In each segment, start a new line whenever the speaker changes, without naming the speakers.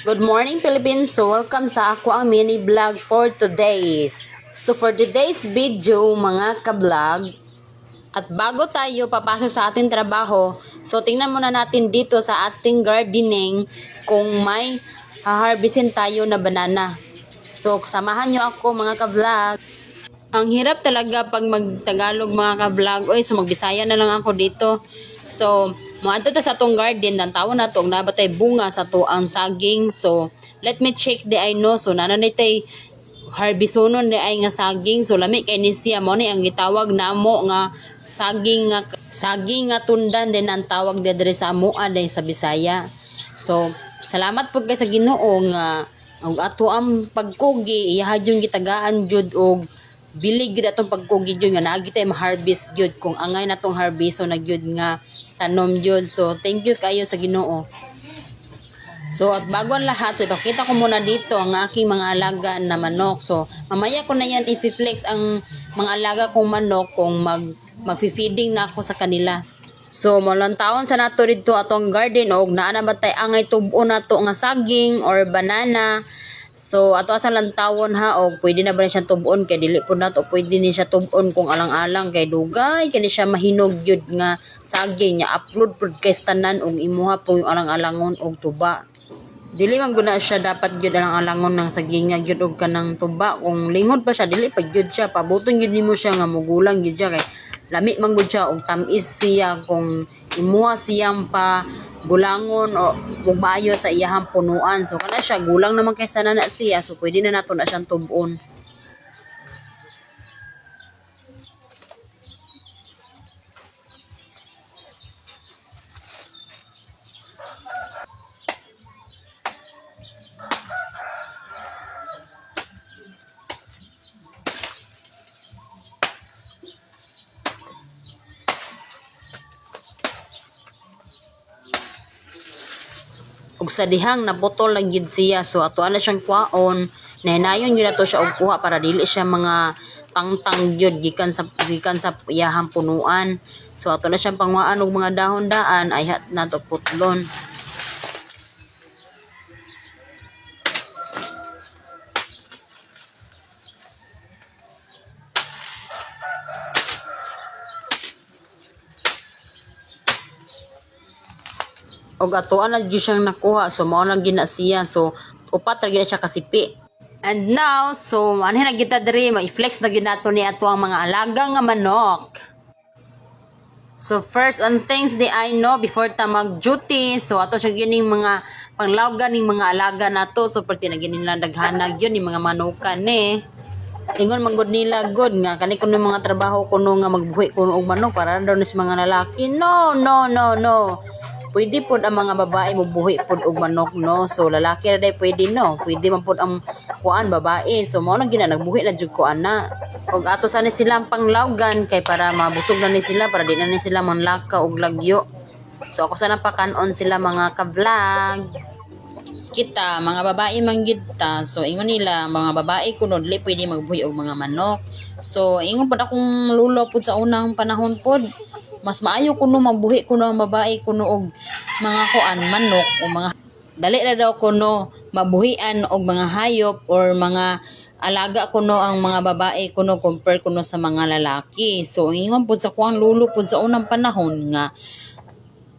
Good morning, Philippines! So, welcome sa ako ang mini vlog for today's. So, for today's video, mga ka-vlog, at bago tayo papasok sa ating trabaho, so tingnan muna natin dito sa ating gardening kung may haharbisin tayo na banana. So, samahan nyo ako mga ka-vlog. Ang hirap talaga pag mag-Tagalog mga ka-vlog. Oy, so mag-Bisaya na lang ako dito. So, maadto ta sa tong garden, ang tawon na to, nabatay bunga sa to ang saging. So, let me check the I know. So, nananay tay harbisonon di ay nga saging. So, lami kay ni siya mo ni ang gitawag namo nga saging nga tundan din ang tawag diri sa amoa din sa Bisaya. So, salamat po kay sa Ginoo nga ang ato ang pagkugi ihadyon gitagaan jud og bilig gyud atong pagkugi jud nga naagi tay ma-harvest jud kung angay natong harbiso na jud nga tanom jud. So thank you kayo sa Ginoo. So at bago ang lahat, so ipakita ko muna dito ang aking mga alaga na manok. So mamaya ko na yan i-flex ang mga alaga kong manok kung mag-feeding na ako sa kanila. So malang taon sa nato dito atong garden og naa na ba tay angay tubo nato nga saging or banana. So ato asa lang tawon ha og pwede na ba siya tubon kay dili po nato pwede ni siya tubon kung alang-alang kay dugay kani siya mahinog jud nga saging nya upload pud kay tanan og imuha po yung alang-alangon og tuba. Dili man guna siya dapat gyud alang-alangon ng saging nga gyud og kanang tuba kung lingod pa siya dili pa gyud siya pabuton gyud nimo siya nga mugulang gyud siya kay lami man gud siya og tamis siya kung imuha siyang pa gulangon o maayo sa iyahang punuan. So kana siya gulang naman kay sana na siya so pwede na nato na siyang tubon. Ug sa dihang nabutol lang gid siya so ato ana siyang kuhaon nahinayon gyud ato siya og kuha para dili siya mga tangtang gyud gikan sa iyahang punuan. So ato na siyang pangwaan og mga dahon-daan ay nato putlon. Og atoan na gyud siyang nakuha so mao lang gina siya so upat ra gyud siya kasipi. And now so anhin na kita diri ma-flex na gyud nato ni ato ang mga alaga nga manok. So first on things di I know before ta mag duty so ato siya gining mga panglawgan ning mga alaga nato so perti na ginin lang daghanag yun ni mga manukan ni. Ingon man gud nila good nga kani kuno mga trabaho kuno nga magbuhi kuno og manok para daw ni sa mga lalaki. No. Pwede pod ang mga babae mubuhi pod og manok no. So lalaki ra day pwede no. Pwede man pod ang kuan babae. So mao na gina nagbuhi na jud ko ana. Og ato sa ni silang panglawgan kay para mabusog na ni sila para di na ni sila manlaka og lagyo. So ako sana pakanon sila mga ka-vlog. Kita mga babae manggid ta. So ingon nila mga babae kuno dili pwede magbuhi og mga manok. So ingon pod akong lulo pod sa unang panahon pod. Mas maayo kuno mabuhi kuno ang babae kuno og mga kuan manok o mga dali ra daw kuno mabuhian og mga hayop or mga alaga kuno ang mga babae kuno compare kuno sa mga lalaki. So ingon pud sa kuang lulo pud sa unang panahon nga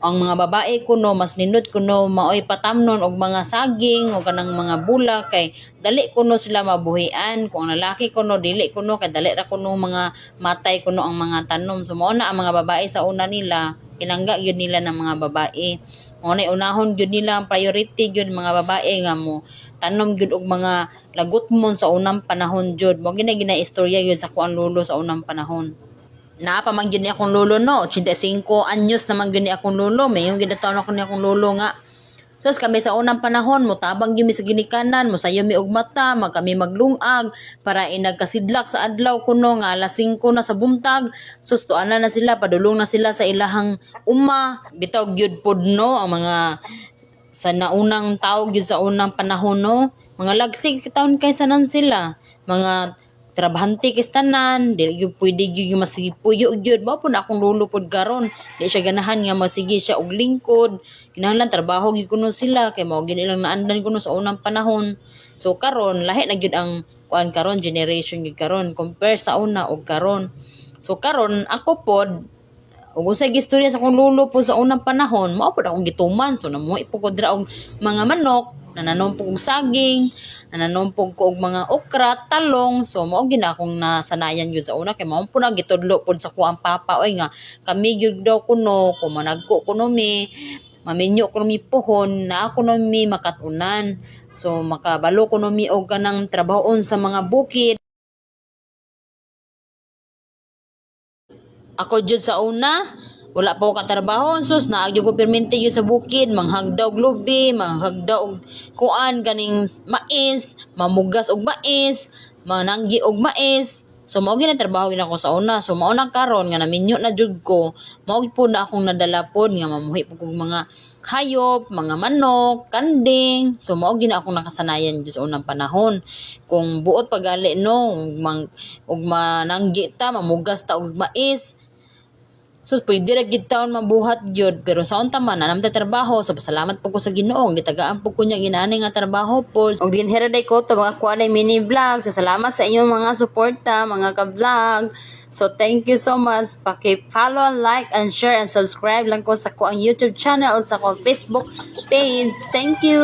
ang mga babae kuno mas nindot kuno maoy patamnon og mga saging o kanang mga bulak kay dali kuno sila mabuhian. Kung ang lalaki kuno dili kuno kay dali ra kuno mga matay kuno ang mga tanom. So mao na ang mga babae sa una nila kinangga gyud nila ng mga babae. Mao na unahon gyud nila ang priority gyud mga babae nga mo tanom gyud og mga lagutmon sa unang panahon jud. Mao gina istorya gyud sa kuan lolo sa unang panahon. Naapa man gyud ni akong lolo no 85 anyos naman gyud ni akong lolo mayong gidataon ako ni akong lolo nga sus kami sa unang panahon mo tabang gyud mi sa ginikanan mo sayo mi og mata kami maglungag para inagkasidlak sa adlaw kuno nga alas 5 na sa buntag sus tuana na sila padulong na sila sa ilahang uma bitaw gyud pod no ang mga sa naunang tao gyud sa unang panahon no mga lagsig taon kay sanan sila mga trabahante kis tanan, dili gyud pwede gyud yung masige puyo gyud. Mao po na akong lulo pod karon. Di siya ganahan nga masige siya og lingkod. Kinahanglan trabaho gyud kuno sila kay mao gid ilang naandan kuno sa unang panahon. So karon lahi na gyud ang kuan karon generation gyud karon compare sa una og karon. So karon ako pod ug unsay gistorya sa akong lulo po sa unang panahon, mao pod akong gituman. So namuhi po ko dira og mga manok, nananom po og saging, nananom po ko og mga okra, talong. So mao gid akong nasanayan gyud sa una kay mao po na gitudlo pod sa kuang papa oy nga kami gyud daw kuno kung managko kuno mi maminyo kuno mi pohon na kuno mi makatunan. So makabalo kuno mi og kanang trabahoon sa mga bukid. Ako jud sa una, wala pa ko katrabaho, sus naagyo ko permente yun sa bukid, manghagdaw og lubi, manghagdaw og kuan ganing mais, mamugas og mais, mananggi og mais. So mao gyud ang trabaho gyud ako sa una. So mao na karon nga naminyo na jud ko, mao po na akong nadala pod nga mamuhi po kog mga hayop, mga manok, kanding. So mao gyud na akong nakasanayan jud sa unang panahon. Kung buot pagali no, og mananggi ta, mamugas ta og mais. So pwede ra gid taon mabuhat gyud pero sa unta man anam ta trabaho so pasalamat po ko sa Ginoo gitagaan po ko niya ginani nga trabaho po og ginheraday ko to mga kuanay mini vlog. So salamat sa inyong mga suporta mga ka-vlog. So thank you so much. Paki-follow, like and share and subscribe lang ko sa kuang YouTube channel o sa kuang Facebook page. Thank you.